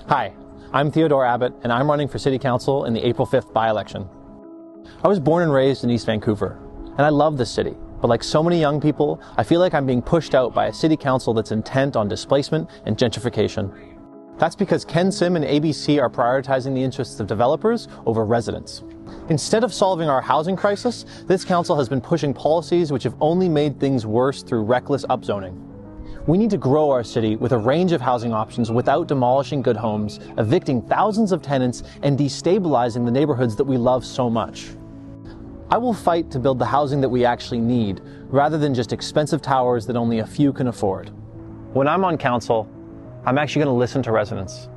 Hi, I'm Theodore Abbott, and I'm running for City Council in the April 5th by-election. I was born and raised in East Vancouver, and I love this city. But like so many young people, I feel like I'm being pushed out by a city council that's intent on displacement and gentrification. That's because Ken Sim and ABC are prioritizing the interests of developers over residents. Instead of solving our housing crisis, this council has been pushing policies which have only made things worse through reckless upzoning. We need to grow our city with a range of housing options without demolishing good homes, evicting thousands of tenants, and destabilizing the neighborhoods that we love so much. I will fight to build the housing that we actually need, rather than just expensive towers that only a few can afford. When I'm on council, I'm actually going to listen to residents.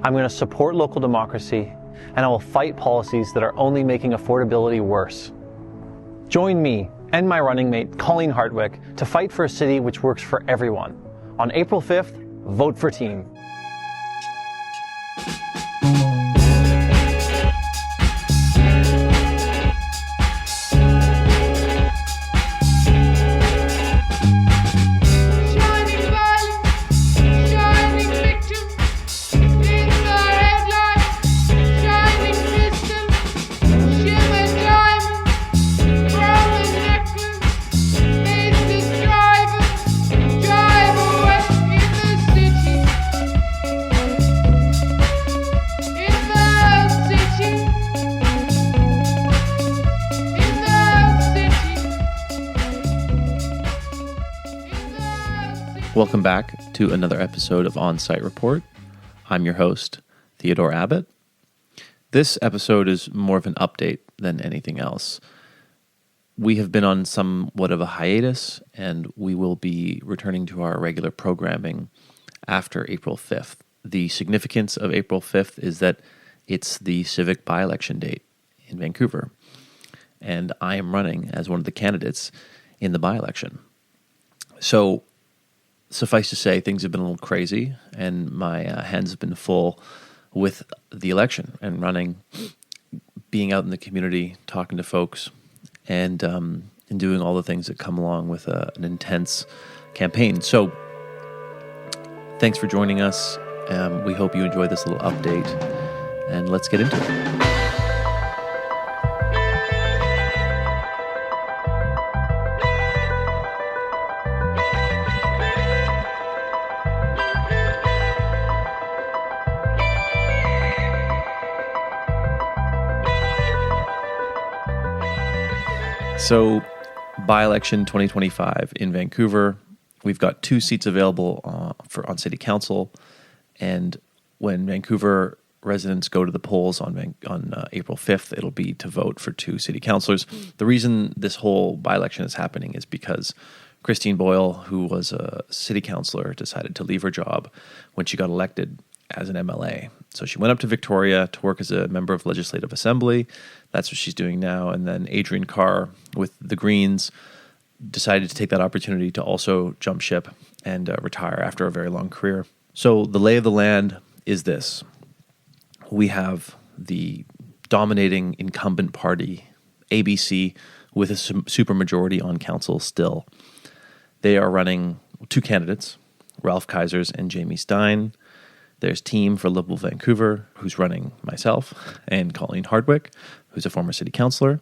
I'm going to support local democracy, and I will fight policies that are only making affordability worse. Join me and my running mate, Colleen Hartwick, to fight for a city which works for everyone. On April 5th, vote for Team. Welcome back to another episode of On-Site Report. I'm your host, Theodore Abbott. This episode is more of an update than anything else. We have been on somewhat of a hiatus, and we will be returning to our regular programming after April 5th. The significance of April 5th is that it's the civic by-election date in Vancouver, and I am running as one of the candidates in the by-election. So, suffice to say, things have been a little crazy, and my hands have been full with the election and running, being out in the community, talking to folks, and doing all the things that come along with an intense campaign. So, thanks for joining us. We hope you enjoy this little update, and let's get into it. So, by-election 2025 in Vancouver, we've got 2 seats available on City Council, and when Vancouver residents go to the polls on April 5th, it'll be to vote for 2 city councilors. The reason this whole by-election is happening is because Christine Boyle, who was a city councilor, decided to leave her job when she got elected as an MLA. So she went up to Victoria to work as a member of Legislative Assembly. That's what she's doing now. And then Adrian Carr with the Greens decided to take that opportunity to also jump ship and retire after a very long career. So the lay of the land is this. We have the dominating incumbent party, ABC, with a supermajority on council still. They are running 2 candidates, Ralph Kaisers and Jamie Stein. There's Team for Liberal Vancouver, who's running myself, and Colleen Hardwick, who's a former city councilor,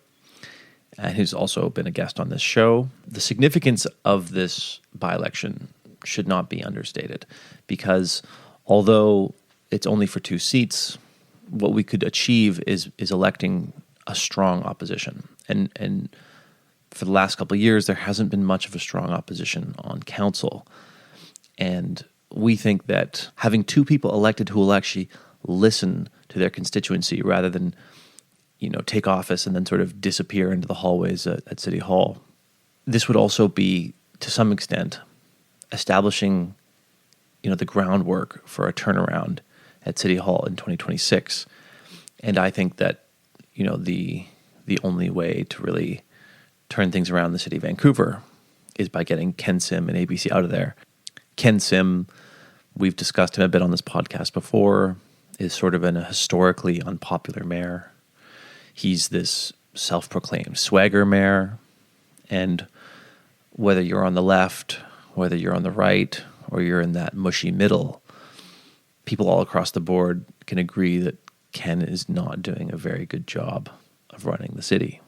and who's also been a guest on this show. The significance of this by-election should not be understated, because although it's only for 2 seats, what we could achieve is electing a strong opposition. And for the last couple of years, there hasn't been much of a strong opposition on council. And we think that having 2 people elected who will actually listen to their constituency rather than, take office and then sort of disappear into the hallways at City Hall. This would also be, to some extent, establishing, the groundwork for a turnaround at City Hall in 2026. And I think that, the only way to really turn things around in the city of Vancouver is by getting Ken Sim and ABC out of there. Ken Sim, we've discussed him a bit on this podcast before, is sort of a historically unpopular mayor. He's this self-proclaimed swagger mayor, and whether you're on the left, whether you're on the right, or you're in that mushy middle, people all across the board can agree that Ken is not doing a very good job of running the city.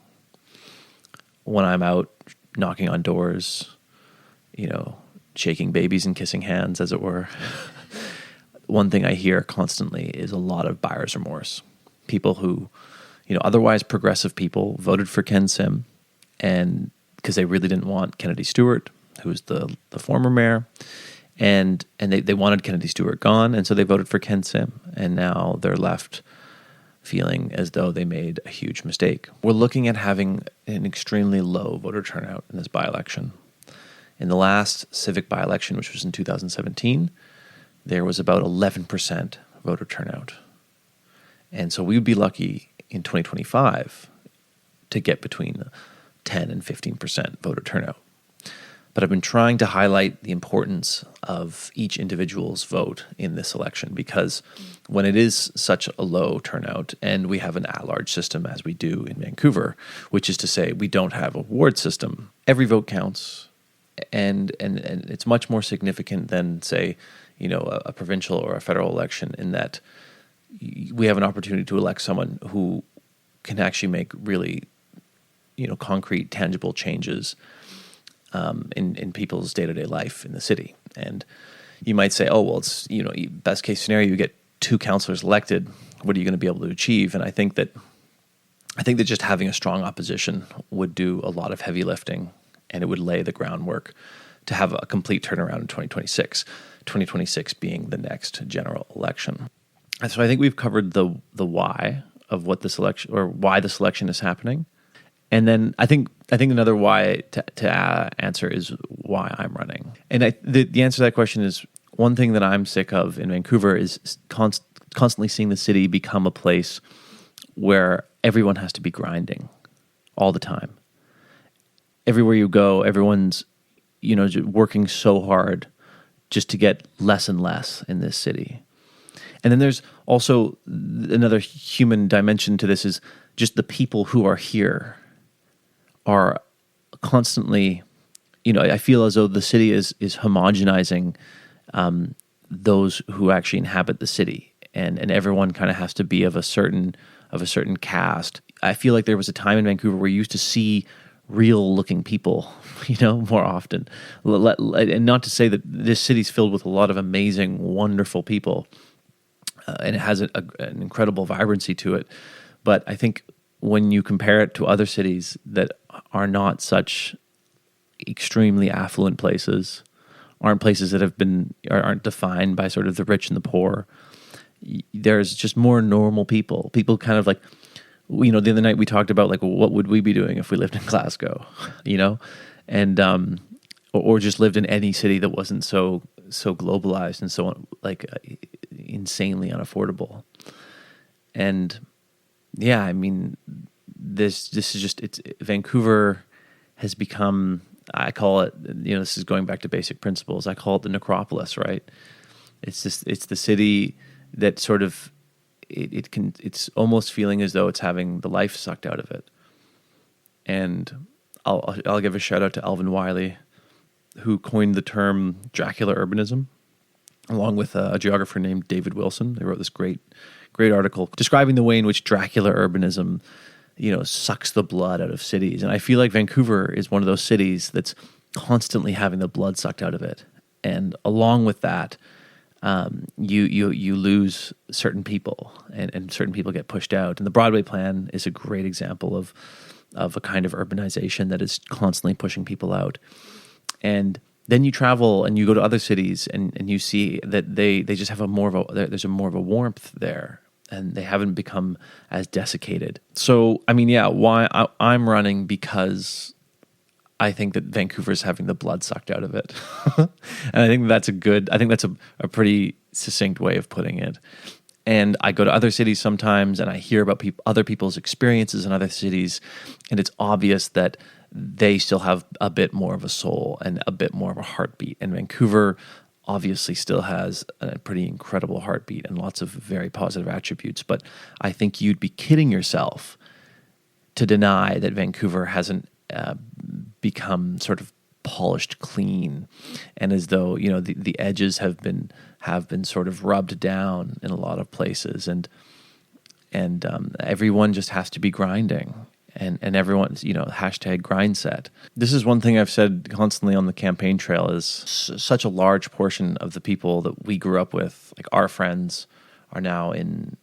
When I'm out knocking on doors, shaking babies and kissing hands, as it were, one thing I hear constantly is a lot of buyer's remorse. People who, otherwise progressive people voted for Ken Sim, and because they really didn't want Kennedy Stewart, who was the former mayor, and they wanted Kennedy Stewart gone, and so they voted for Ken Sim, and now they're left feeling as though they made a huge mistake. We're looking at having an extremely low voter turnout in this by-election. In the last civic by-election, which was in 2017, there was about 11% voter turnout. And so we would be lucky in 2025 to get between 10 and 15% voter turnout. But I've been trying to highlight the importance of each individual's vote in this election, because when it is such a low turnout, and we have an at-large system as we do in Vancouver, which is to say we don't have a ward system, every vote counts, and it's much more significant than, say, a provincial or a federal election, in that we have an opportunity to elect someone who can actually make really, concrete, tangible changes in people's day-to-day life in the city. And you might say, oh, well, it's, best case scenario, you get 2 councillors elected. What are you going to be able to achieve? And I think that just having a strong opposition would do a lot of heavy lifting, and it would lay the groundwork to have a complete turnaround in 2026 being the next general election. And so I think we've covered the why of what this election, or why this election is happening. And then I think another why to answer is why I'm running. And the answer to that question is, one thing that I'm sick of in Vancouver is constantly seeing the city become a place where everyone has to be grinding all the time. Everywhere you go, everyone's working so hard just to get less and less in this city. And then there's also another human dimension to this, is just the people who are here are constantly, I feel as though the city is homogenizing those who actually inhabit the city, and everyone kind of has to be of a certain caste. I feel like there was a time in Vancouver where you used to see real looking people, more often. And not to say that this city's filled with a lot of amazing, wonderful people, and it has an incredible vibrancy to it. But I think when you compare it to other cities that are not such extremely affluent places, aren't places that aren't defined by sort of the rich and the poor, there's just more normal people. People kind of like, the other night we talked about, like, what would we be doing if we lived in Glasgow, and or just lived in any city that wasn't so globalized and so insanely unaffordable. And yeah, I mean, this is just, Vancouver has become, I call it, this is going back to basic principles, I call it the necropolis, right? It's the city that sort of, it's almost feeling as though it's having the life sucked out of it. And I'll give a shout out to Alvin Wiley, who coined the term Dracula urbanism, along with a geographer named David Wilson. They wrote this great article describing the way in which Dracula urbanism, sucks the blood out of cities. And I feel like Vancouver is one of those cities that's constantly having the blood sucked out of it. And along with that, you lose certain people, and certain people get pushed out. And the Broadway plan is a great example of a kind of urbanization that is constantly pushing people out. And then you travel and you go to other cities, and you see that they just have there's more of a warmth there, and they haven't become as desiccated. So, I mean, yeah, why I'm running, because I think that Vancouver's having the blood sucked out of it. And I think that's a pretty succinct way of putting it. And I go to other cities sometimes, and I hear about other people's experiences in other cities, and it's obvious that they still have a bit more of a soul and a bit more of a heartbeat. And Vancouver obviously still has a pretty incredible heartbeat and lots of very positive attributes. But I think you'd be kidding yourself to deny that Vancouver hasn't become sort of polished clean, and as though, the edges have been sort of rubbed down in a lot of places, and everyone just has to be grinding, and everyone's, hashtag grind set. This is one thing I've said constantly on the campaign trail is such a large portion of the people that we grew up with, like our friends, are now in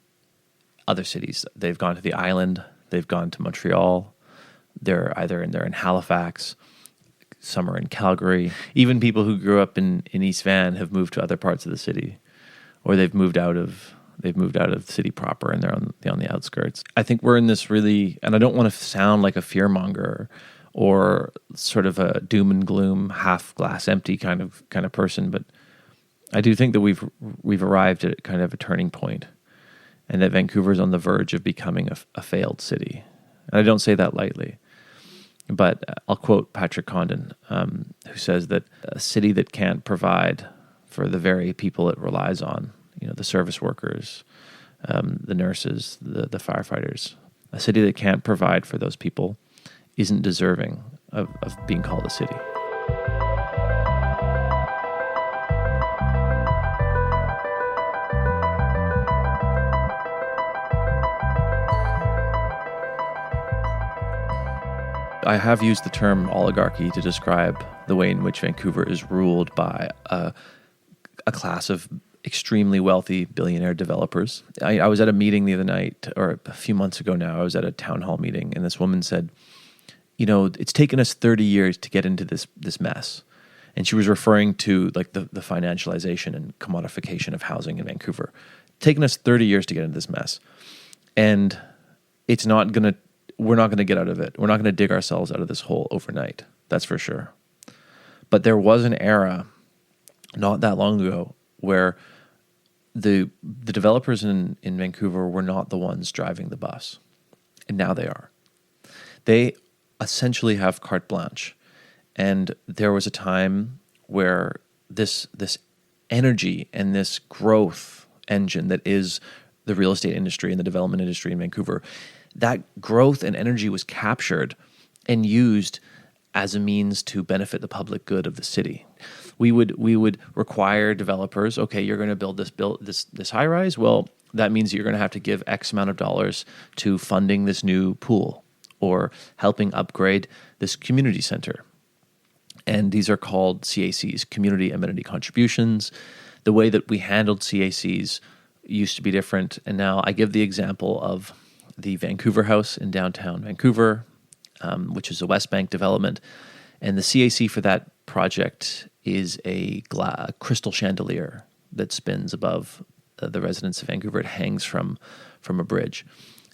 other cities. They've gone to the island, they've gone to Montreal, they're in Halifax, some are in Calgary. Even people who grew up in East Van have moved to other parts of the city, or they've moved out of the city proper, and they're on the outskirts. I think we're in this really, and I don't want to sound like a fearmonger or sort of a doom and gloom, half glass empty kind of person, but I do think that we've arrived at kind of a turning point, and that Vancouver's on the verge of becoming a failed city. And I don't say that lightly, but I'll quote Patrick Condon, who says that a city that can't provide for the very people it relies on, the service workers, the nurses, the firefighters, a city that can't provide for those people isn't deserving of being called a city. I have used the term oligarchy to describe the way in which Vancouver is ruled by a class of extremely wealthy billionaire developers. I was at a meeting the other night, or a few months ago now. I was at a town hall meeting, and this woman said, it's taken us 30 years to get into this mess. And she was referring to like the financialization and commodification of housing in Vancouver. Taken us 30 years to get into this mess. And we're not going to get out of it. We're not going to dig ourselves out of this hole overnight. That's for sure. But there was an era not that long ago where the developers in Vancouver were not the ones driving the bus. And now they are. They essentially have carte blanche. And there was a time where this energy and this growth engine that is the real estate industry and the development industry in Vancouver, that growth and energy was captured and used as a means to benefit the public good of the city. We would require developers, okay, you're going to build this high rise. Well, that means you're going to have to give X amount of dollars to funding this new pool or helping upgrade this community center. And these are called CACs, community amenity contributions. The way that we handled CACs used to be different, and now I give the example of the Vancouver House in downtown Vancouver, which is a West Bank development. And the CAC for that project is a crystal chandelier that spins above the residents of Vancouver. It hangs from a bridge.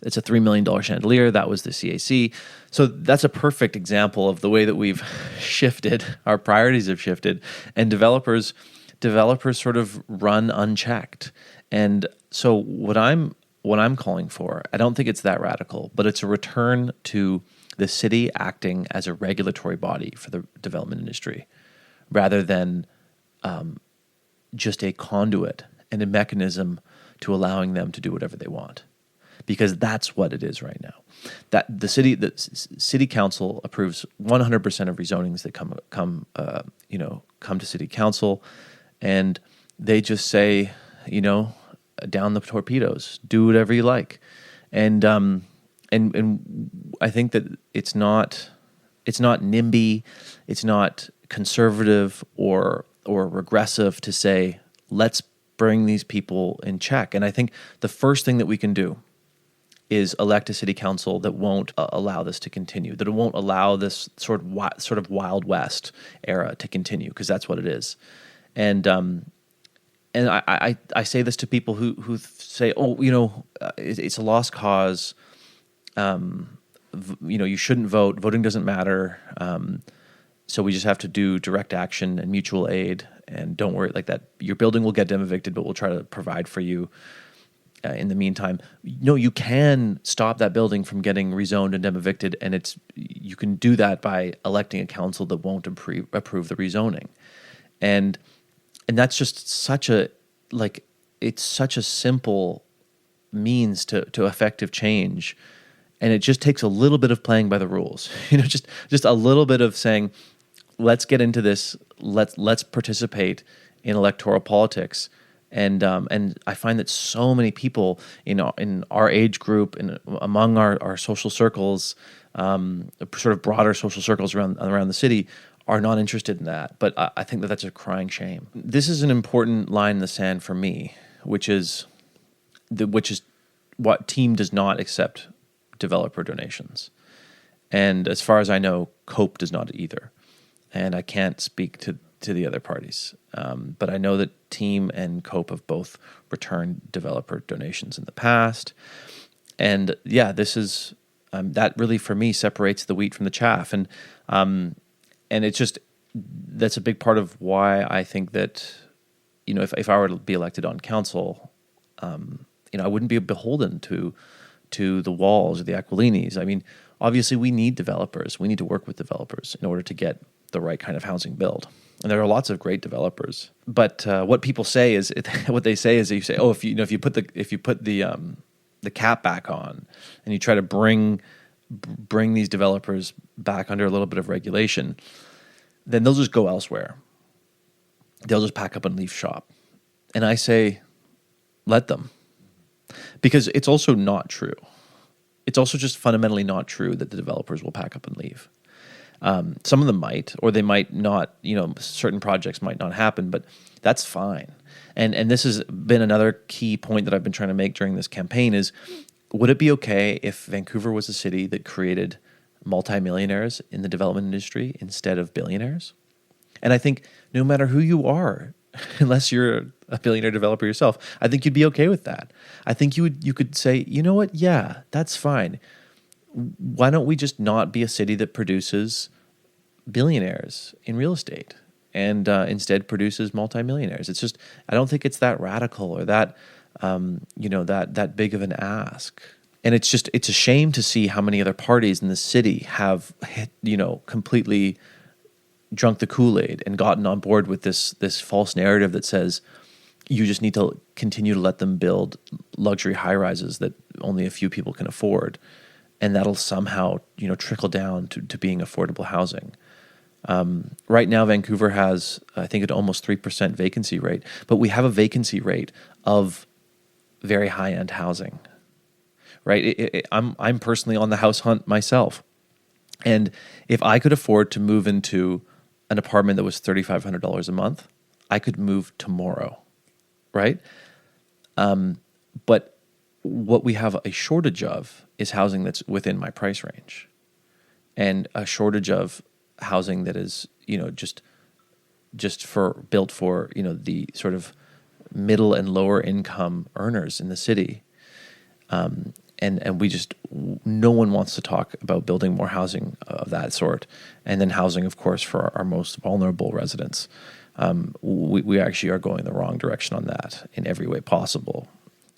It's a $3 million chandelier. That was the CAC. So that's a perfect example of the way that we've shifted, our priorities have shifted, and developers sort of run unchecked. And so what I'm calling for, I don't think it's that radical, but it's a return to the city acting as a regulatory body for the development industry rather than just a conduit and a mechanism to allowing them to do whatever they want. Because that's what it is right now. That the city council approves 100% of rezonings that come to city council, and they just say, down the torpedoes, do whatever you like, and I think that it's not NIMBY, it's not conservative or regressive to say let's bring these people in check. And I think the first thing that we can do is elect a city council that won't allow this to continue, that it won't allow this sort of Wild West era to continue, because that's what it is. And I say this to people who say, it's a lost cause. You shouldn't vote. Voting doesn't matter. So we just have to do direct action and mutual aid. And don't worry, like that. Your building will get them evicted, but we'll try to provide for you in the meantime. No, you can stop that building from getting rezoned and dem evicted, and you can do that by electing a council that won't approve the rezoning, and that's just such a simple means to effective change, and it just takes a little bit of playing by the rules. Just a little bit of saying, let's get into this. Let's participate in electoral politics. And I find that so many people in our age group and among our social circles, sort of broader social circles around the city, are not interested in that. But I think that that's a crying shame. This is an important line in the sand for me, which is what team does not accept developer donations. And as far as I know, COPE does not either. And I can't speak to the other parties. But I know that Team and COPE have both returned developer donations in the past. And yeah, this is, that really for me separates the wheat from the chaff. And it's just, that's a big part of why I think that, if I were to be elected on council, I wouldn't be beholden to the Walls or the Aquilinis. I mean, obviously we need developers. We need to work with developers in order to get the right kind of housing built. And there are lots of great developers. But what people say is, you say, oh, if you put the cap back on, and you try to bring these developers back under a little bit of regulation, then they'll just go elsewhere. They'll just pack up and leave shop. And I say, let them. Because it's also not true. It's also just fundamentally not true that the developers will pack up and leave. Some of them might, or they might not, certain projects might not happen, but that's fine. And this has been another key point that I've been trying to make during this campaign is, would it be okay if Vancouver was a city that created multimillionaires in the development industry instead of billionaires? And I think no matter who you are, unless you're a billionaire developer yourself, I think you'd be okay with that. I think you could say, you know what? Yeah, that's fine. Why don't we just not be a city that produces billionaires in real estate and instead produces multimillionaires? It's just, I don't think it's that radical or that, that big of an ask. And it's a shame to see how many other parties in the city have, completely drunk the Kool-Aid and gotten on board with this false narrative that says you just need to continue to let them build luxury high-rises that only a few people can afford. And that'll somehow, trickle down to being affordable housing. Right now, Vancouver has, I think, an almost 3% vacancy rate, but we have a vacancy rate of very high-end housing. Right? I'm personally on the house hunt myself, and if I could afford to move into an apartment that was $3,500 a month, I could move tomorrow. Right? But what we have a shortage of is housing that's within my price range, and a shortage of housing that is, just built for, the sort of middle and lower income earners in the city. And we just, no one wants to talk about building more housing of that sort. And then housing, of course, for our most vulnerable residents. We actually are going the wrong direction on that in every way possible.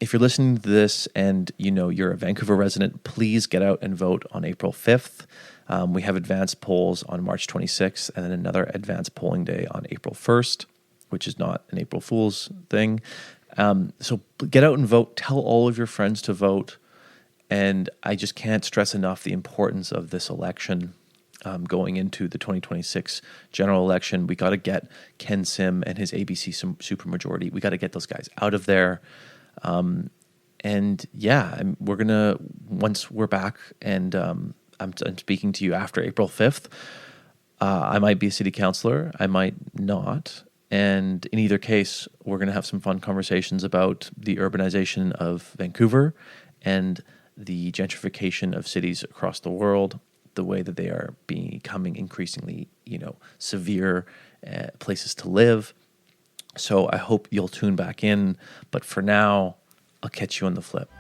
If you're listening to this and you're a Vancouver resident, please get out and vote on April 5th. We have advanced polls on March 26th and then another advanced polling day on April 1st, which is not an April Fool's thing. So get out and vote. Tell all of your friends to vote. And I just can't stress enough the importance of this election going into the 2026 general election. We got to get Ken Sim and his ABC supermajority. We got to get those guys out of there. And yeah, we're going to, once we're back and I'm speaking to you after April 5th, I might be a city councillor. I might not. And in either case, we're going to have some fun conversations about the urbanization of Vancouver and the gentrification of cities across the world, the way that they are becoming increasingly, severe places to live. So I hope you'll tune back in. But for now, I'll catch you on the flip.